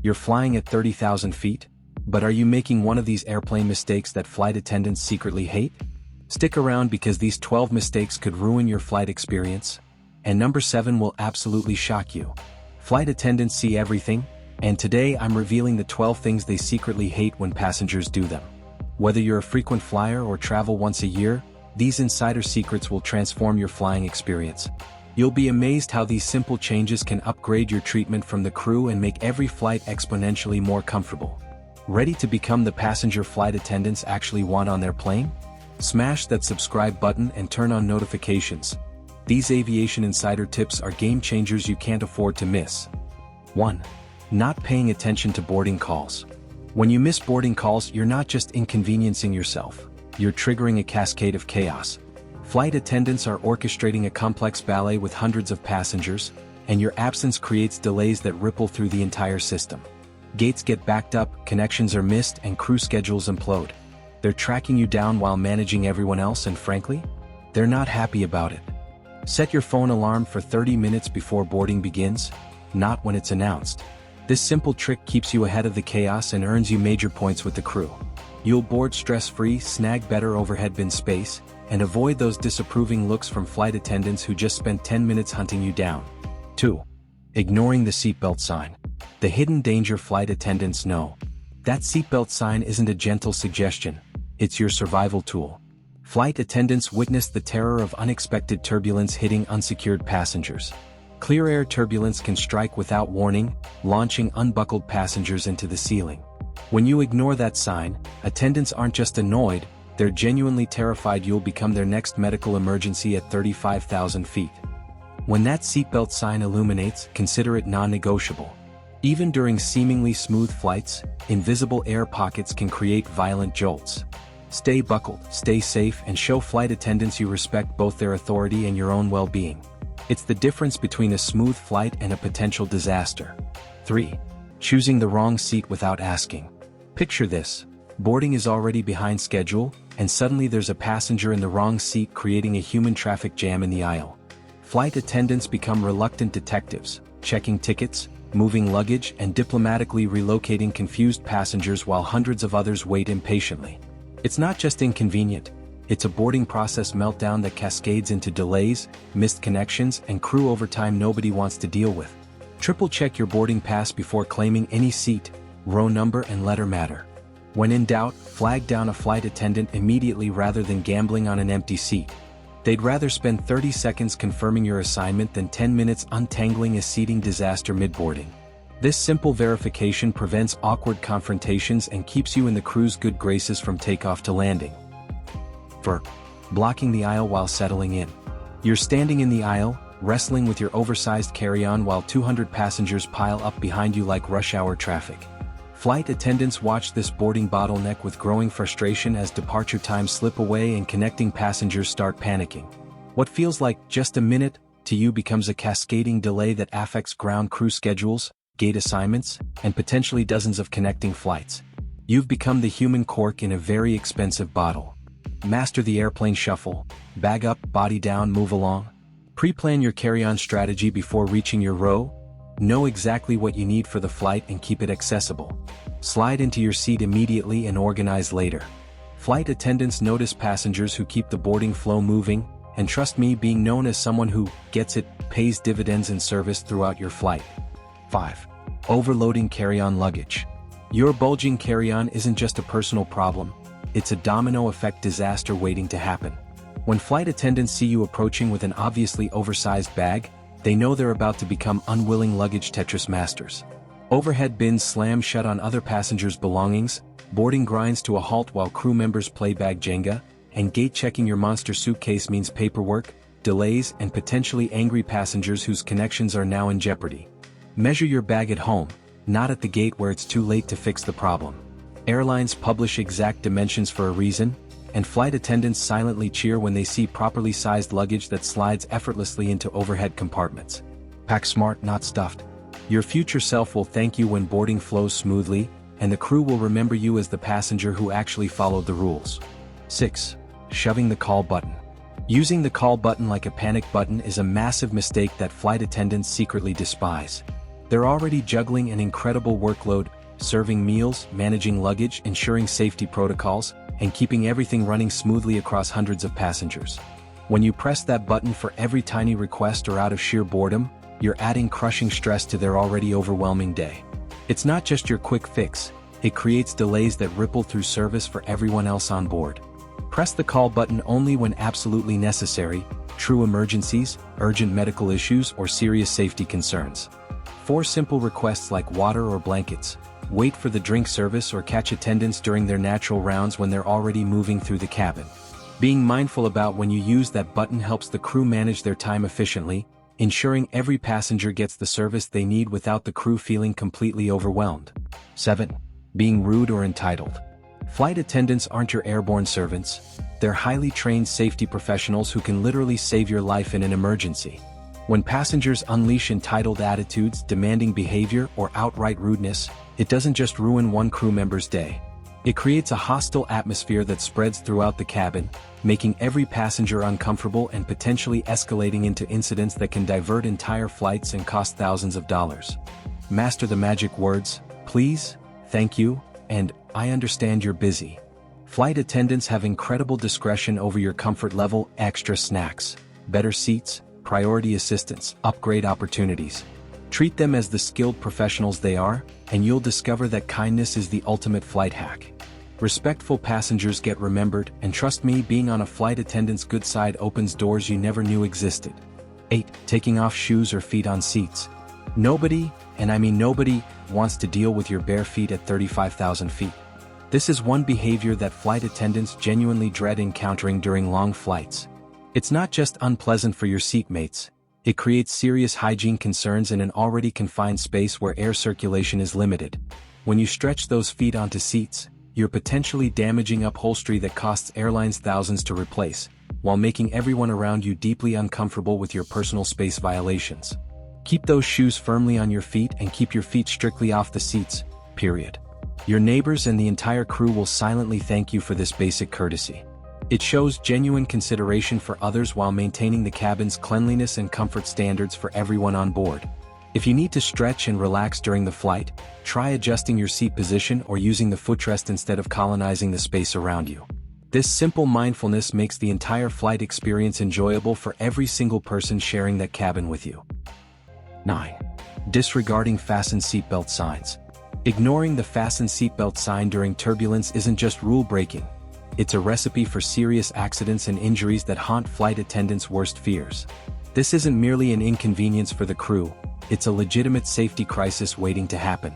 You're flying at 30,000 feet? But are you making one of these airplane mistakes that flight attendants secretly hate? Stick around because these 12 mistakes could ruin your flight experience. And number 7 will absolutely shock you. Flight attendants see everything, and today I'm revealing the 12 things they secretly hate when passengers do them. Whether you're a frequent flyer or travel once a year, these insider secrets will transform your flying experience. You'll be amazed how these simple changes can upgrade your treatment from the crew and make every flight exponentially more comfortable. Ready to become the passenger flight attendants actually want on their plane? Smash that subscribe button and turn on notifications. These aviation insider tips are game changers you can't afford to miss. 1. Not paying attention to boarding calls. When you miss boarding calls, you're not just inconveniencing yourself, you're triggering a cascade of chaos. Flight attendants are orchestrating a complex ballet with hundreds of passengers, and your absence creates delays that ripple through the entire system. Gates get backed up, connections are missed, and crew schedules implode. They're tracking you down while managing everyone else, and frankly, they're not happy about it. Set your phone alarm for 30 minutes before boarding begins, not when it's announced. This simple trick keeps you ahead of the chaos and earns you major points with the crew. You'll board stress-free, snag better overhead bin space, and avoid those disapproving looks from flight attendants who just spent 10 minutes hunting you down. 2. Ignoring the seatbelt sign. The hidden danger flight attendants know. That seatbelt sign isn't a gentle suggestion, it's your survival tool. Flight attendants witness the terror of unexpected turbulence hitting unsecured passengers. Clear air turbulence can strike without warning, launching unbuckled passengers into the ceiling. When you ignore that sign, attendants aren't just annoyed, they're genuinely terrified you'll become their next medical emergency at 35,000 feet. When that seatbelt sign illuminates, consider it non-negotiable. Even during seemingly smooth flights, invisible air pockets can create violent jolts. Stay buckled, stay safe, and show flight attendants you respect both their authority and your own well-being. It's the difference between a smooth flight and a potential disaster. 3. Choosing the wrong seat without asking. Picture this. Boarding is already behind schedule, and suddenly there's a passenger in the wrong seat creating a human traffic jam in the aisle. Flight attendants become reluctant detectives, checking tickets, moving luggage, and diplomatically relocating confused passengers while hundreds of others wait impatiently. It's not just inconvenient, it's a boarding process meltdown that cascades into delays, missed connections, and crew overtime nobody wants to deal with. Triple check your boarding pass before claiming any seat, row number, and letter matter. When in doubt, flag down a flight attendant immediately rather than gambling on an empty seat. They'd rather spend 30 seconds confirming your assignment than 10 minutes untangling a seating disaster mid-boarding. This simple verification prevents awkward confrontations and keeps you in the crew's good graces from takeoff to landing. 4. Blocking the aisle while settling in. You're standing in the aisle, wrestling with your oversized carry-on while 200 passengers pile up behind you like rush hour traffic. Flight attendants watch this boarding bottleneck with growing frustration as departure times slip away and connecting passengers start panicking. What feels like just a minute to you becomes a cascading delay that affects ground crew schedules, gate assignments, and potentially dozens of connecting flights. You've become the human cork in a very expensive bottle. Master the airplane shuffle, bag up, body down, move along. Pre-plan your carry-on strategy before reaching your row. Know exactly what you need for the flight and keep it accessible. Slide into your seat immediately and organize later. Flight attendants notice passengers who keep the boarding flow moving, and trust me, being known as someone who gets it pays dividends in service throughout your flight. 5. Overloading carry-on luggage. Your bulging carry-on isn't just a personal problem, it's a domino effect disaster waiting to happen. When flight attendants see you approaching with an obviously oversized bag, they know they're about to become unwilling luggage Tetris masters. Overhead bins slam shut on other passengers' belongings, boarding grinds to a halt while crew members play bag Jenga, and gate-checking your monster suitcase means paperwork, delays, and potentially angry passengers whose connections are now in jeopardy. Measure your bag at home, not at the gate where it's too late to fix the problem. Airlines publish exact dimensions for a reason, and flight attendants silently cheer when they see properly sized luggage that slides effortlessly into overhead compartments. Pack smart, not stuffed. Your future self will thank you when boarding flows smoothly, and the crew will remember you as the passenger who actually followed the rules. 6. Shoving the call button. Using the call button like a panic button is a massive mistake that flight attendants secretly despise. They're already juggling an incredible workload, serving meals, managing luggage, ensuring safety protocols, and keeping everything running smoothly across hundreds of passengers. When you press that button for every tiny request or out of sheer boredom, you're adding crushing stress to their already overwhelming day. It's not just your quick fix, it creates delays that ripple through service for everyone else on board. Press the call button only when absolutely necessary, true emergencies, urgent medical issues, or serious safety concerns. 4 simple requests like water or blankets. Wait for the drink service or catch attendants during their natural rounds when they're already moving through the cabin. Being mindful about when you use that button helps the crew manage their time efficiently, ensuring every passenger gets the service they need without the crew feeling completely overwhelmed. 7. Being rude or entitled. Flight attendants aren't your airborne servants, they're highly trained safety professionals who can literally save your life in an emergency. When passengers unleash entitled attitudes, demanding behavior, or outright rudeness, it doesn't just ruin one crew member's day. It creates a hostile atmosphere that spreads throughout the cabin, making every passenger uncomfortable and potentially escalating into incidents that can divert entire flights and cost thousands of dollars. Master the magic words, please, thank you, and I understand you're busy. Flight attendants have incredible discretion over your comfort level, extra snacks, better seats, priority assistance, upgrade opportunities. Treat them as the skilled professionals they are, and you'll discover that kindness is the ultimate flight hack. Respectful passengers get remembered, and trust me, being on a flight attendant's good side opens doors you never knew existed. 8. Taking off shoes or feet on seats. Nobody, and I mean nobody, wants to deal with your bare feet at 35,000 feet. This is one behavior that flight attendants genuinely dread encountering during long flights. It's not just unpleasant for your seatmates, it creates serious hygiene concerns in an already confined space where air circulation is limited. When you stretch those feet onto seats, you're potentially damaging upholstery that costs airlines thousands to replace, while making everyone around you deeply uncomfortable with your personal space violations. Keep those shoes firmly on your feet and keep your feet strictly off the seats, period. Your neighbors and the entire crew will silently thank you for this basic courtesy. It shows genuine consideration for others while maintaining the cabin's cleanliness and comfort standards for everyone on board. If you need to stretch and relax during the flight, try adjusting your seat position or using the footrest instead of colonizing the space around you. This simple mindfulness makes the entire flight experience enjoyable for every single person sharing that cabin with you. 9. Disregarding fasten seatbelt signs. Ignoring the fasten seatbelt sign during turbulence isn't just rule breaking. It's a recipe for serious accidents and injuries that haunt flight attendants' worst fears. This isn't merely an inconvenience for the crew, it's a legitimate safety crisis waiting to happen.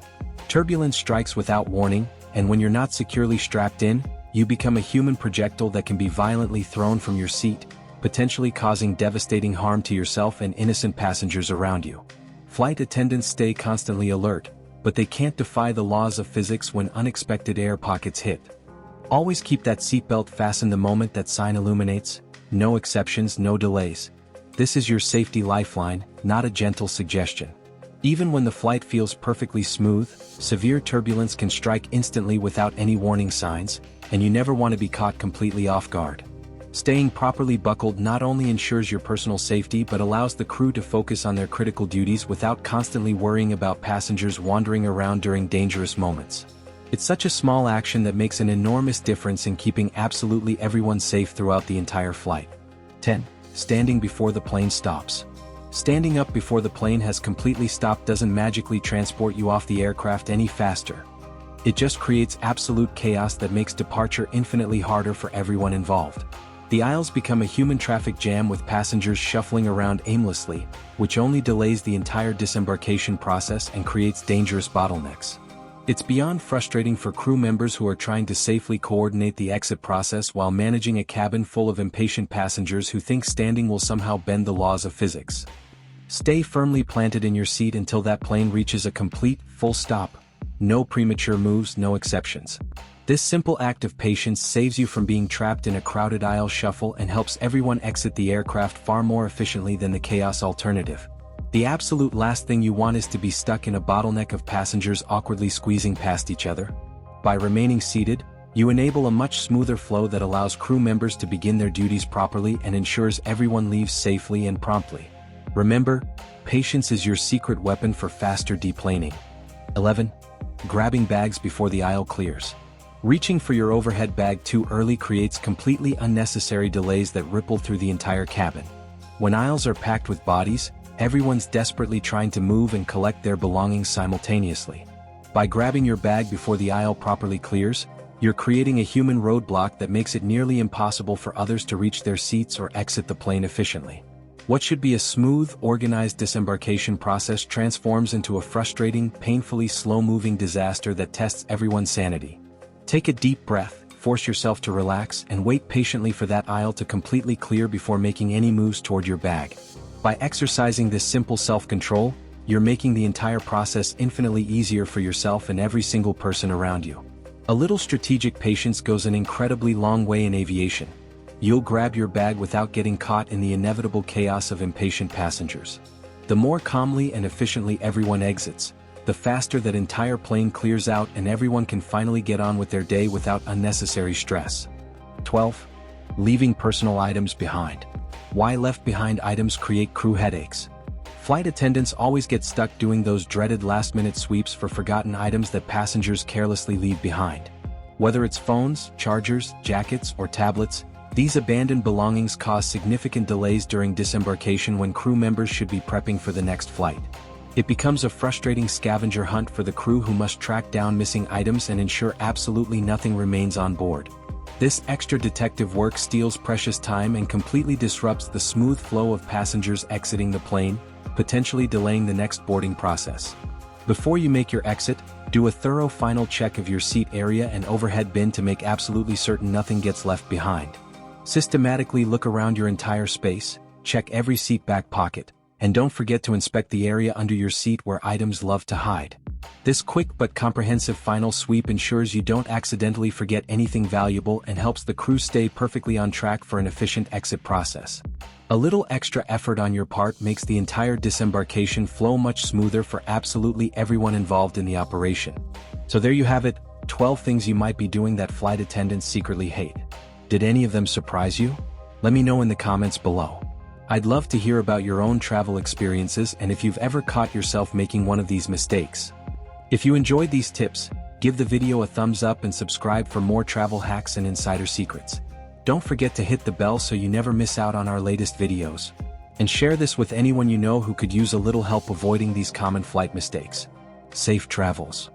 Turbulence strikes without warning, and when you're not securely strapped in, you become a human projectile that can be violently thrown from your seat, potentially causing devastating harm to yourself and innocent passengers around you. Flight attendants stay constantly alert, but they can't defy the laws of physics when unexpected air pockets hit. Always keep that seatbelt fastened the moment that sign illuminates, no exceptions, no delays. This is your safety lifeline, not a gentle suggestion. Even when the flight feels perfectly smooth, severe turbulence can strike instantly without any warning signs, and you never want to be caught completely off guard. Staying properly buckled not only ensures your personal safety but allows the crew to focus on their critical duties without constantly worrying about passengers wandering around during dangerous moments. It's such a small action that makes an enormous difference in keeping absolutely everyone safe throughout the entire flight. 10. Standing before the plane stops. Standing up before the plane has completely stopped doesn't magically transport you off the aircraft any faster. It just creates absolute chaos that makes departure infinitely harder for everyone involved. The aisles become a human traffic jam with passengers shuffling around aimlessly, which only delays the entire disembarkation process and creates dangerous bottlenecks. It's beyond frustrating for crew members who are trying to safely coordinate the exit process while managing a cabin full of impatient passengers who think standing will somehow bend the laws of physics. Stay firmly planted in your seat until that plane reaches a complete, full stop. No premature moves, no exceptions. This simple act of patience saves you from being trapped in a crowded aisle shuffle and helps everyone exit the aircraft far more efficiently than the chaos alternative. The absolute last thing you want is to be stuck in a bottleneck of passengers awkwardly squeezing past each other. By remaining seated, you enable a much smoother flow that allows crew members to begin their duties properly and ensures everyone leaves safely and promptly. Remember, patience is your secret weapon for faster deplaning. 11. Grabbing bags before the aisle clears. Reaching for your overhead bag too early creates completely unnecessary delays that ripple through the entire cabin. When aisles are packed with bodies, everyone's desperately trying to move and collect their belongings simultaneously. By grabbing your bag before the aisle properly clears, you're creating a human roadblock that makes it nearly impossible for others to reach their seats or exit the plane efficiently. What should be a smooth, organized disembarkation process transforms into a frustrating, painfully slow-moving disaster that tests everyone's sanity. Take a deep breath, force yourself to relax, and wait patiently for that aisle to completely clear before making any moves toward your bag. By exercising this simple self-control, you're making the entire process infinitely easier for yourself and every single person around you. A little strategic patience goes an incredibly long way in aviation. You'll grab your bag without getting caught in the inevitable chaos of impatient passengers. The more calmly and efficiently everyone exits, the faster that entire plane clears out and everyone can finally get on with their day without unnecessary stress. 12. Leaving personal items behind. Why left-behind items create crew headaches. Flight attendants always get stuck doing those dreaded last-minute sweeps for forgotten items that passengers carelessly leave behind. Whether it's phones, chargers, jackets, or tablets, these abandoned belongings cause significant delays during disembarkation when crew members should be prepping for the next flight. It becomes a frustrating scavenger hunt for the crew who must track down missing items and ensure absolutely nothing remains on board. This extra detective work steals precious time and completely disrupts the smooth flow of passengers exiting the plane, potentially delaying the next boarding process. Before you make your exit, do a thorough final check of your seat area and overhead bin to make absolutely certain nothing gets left behind. Systematically look around your entire space, check every seat back pocket, and don't forget to inspect the area under your seat where items love to hide. This quick but comprehensive final sweep ensures you don't accidentally forget anything valuable and helps the crew stay perfectly on track for an efficient exit process. A little extra effort on your part makes the entire disembarkation flow much smoother for absolutely everyone involved in the operation. So there you have it, 12 things you might be doing that flight attendants secretly hate. Did any of them surprise you? Let me know in the comments below. I'd love to hear about your own travel experiences and if you've ever caught yourself making one of these mistakes. If you enjoyed these tips, give the video a thumbs up and subscribe for more travel hacks and insider secrets. Don't forget to hit the bell so you never miss out on our latest videos. And share this with anyone you know who could use a little help avoiding these common flight mistakes. Safe travels.